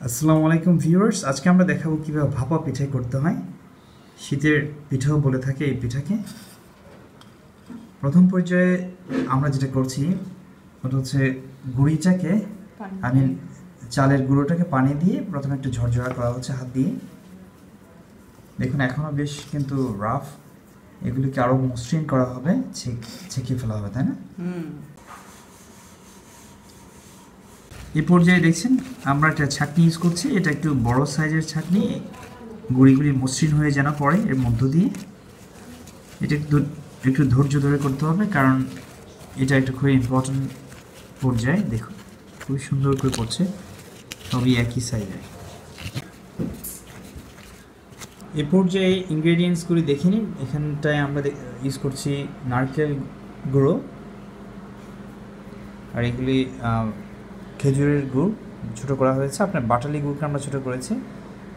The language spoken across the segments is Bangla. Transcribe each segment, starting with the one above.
আসসালামু আলাইকুম ভিউয়ার্স, আজকে আমরা দেখাবো কীভাবে ভাপা পিঠা করতে হয়। শীতের পিঠাও বলে থাকে এই পিঠাকে। প্রথম পর্যায়ে আমরা যেটা করছি ওটা হচ্ছে গুঁড়িটাকে আমি চালের গুঁড়োটাকে পানি দিয়ে প্রথমে একটু ঝরঝরা করা হচ্ছে হাত দিয়ে। দেখুন এখনও বেশ কিন্তু রাফ, এগুলিকে আরও মসৃণ করা হবে, ছেঁকিয়ে ফেলা হবে, তাই না? এই পর্যায়ে দেখছেন আমরা একটা ছাঁকনি ইউজ করছি, এটা একটু বড় সাইজের ছাঁকনি, গুঁড়িগুলি মসৃণ হয়ে যেন পড়ে এর মধ্য দিয়ে। এটা একটু ধৈর্য ধরে করতে হবে, কারণ এটা একটা খুবই ইম্পর্টেন্ট পর্যায়ে। দেখুন খুবই সুন্দর করে পড়ছে, সবই একই সাইজের। এ পর্যায়ে ইনগ্রেডিয়েন্টসগুলি দেখে নিন। এখানটায় আমরা ইউজ করছি নারকেল গুঁড়ো, আর এগুলি খেজুরের গুড় ছোটো করা হয়েছে। আপনার বাটালি গুড়কে আমরা ছোটো করেছি,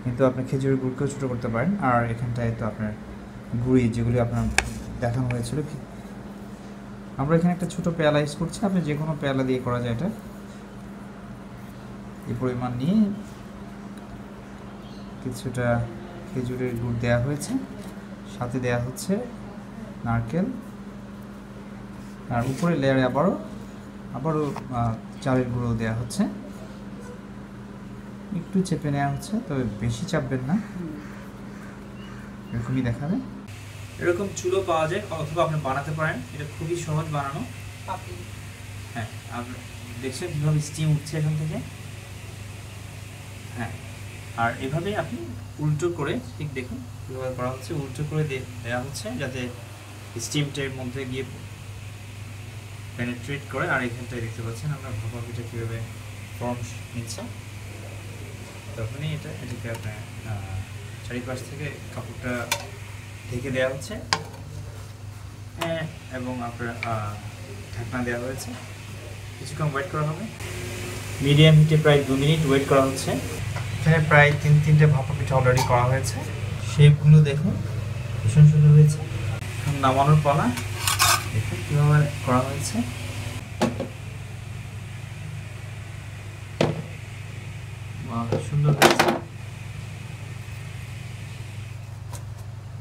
কিন্তু আপনি খেজুরের গুড়কেও ছোটো করতে পারেন। আর এখানটায় তো আপনার গুড়ি যেগুলি আপনার দেখানো হয়েছিল, আমরা এখানে একটা ছোটো পেয়ালা ইউজ করছি, আপনি যে কোনো পেয়ালা দিয়ে করা যায় এটা। এই পরিমাণ নিয়ে কিছুটা খেজুরের গুড় দেওয়া হয়েছে, সাথে দেওয়া হচ্ছে নারকেল, আর উপরে লেয়ারে আবারও চালের গুঁড়ো দেওয়া হচ্ছে। একটু চেপে নেওয়া হচ্ছে, তবে বেশি চাপবেন না, এরকমই দেখাবে। এরকম চুলো পাওয়া যায়, অথবা আপনি বানাতে পারেন, এটা খুবই সহজ বানানো। হ্যাঁ, আপনি দেখছেন কীভাবে স্টিম উঠছে এখান থেকে। হ্যাঁ, আর এভাবে আপনি উল্টো করে, ঠিক দেখুন কীভাবে করা হচ্ছে, উল্টো করে দেওয়া হচ্ছে যাতে স্টিমটার মধ্যে গিয়ে পেনিট্রেট করে। আর এখানটায় দেখতে পাচ্ছেন আমরা ভাপা পিঠা কীভাবে ফর্ম নিচ্ছে। তখনই এটাকে আপনার চারিপাশ থেকে কাপড়টা ঢেকে দেওয়া হচ্ছে, এবং আপনার ঢাকনা দেওয়া হয়েছে। কিছুক্ষণ ওয়েট করা হবে, মিডিয়াম হিটে প্রায় 2 মিনিট ওয়েট করা হচ্ছে। এখানে প্রায় 3-3টে ভাপা পিঠা অলরেডি করা হয়েছে। শেপগুলো দেখুন ভীষণ সুন্দর হয়েছে। নামানোর পালা, দেখুন কীভাবে করা হয়েছে। সুন্দর হয়েছে,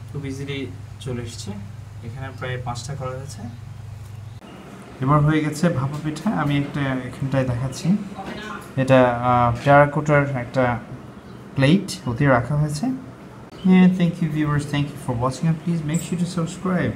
খুব ইজিলি চলে এসছে। এখানে প্রায় 5টা করা হয়েছে। এবার হয়ে গেছে ভাপা পিঠা। আমি একটা এখানটায় দেখাচ্ছি, এটা টেরাকোটার একটা প্লেট ওতে রাখা হয়েছে। Thank you viewers, thank you for watching, and please make sure to subscribe.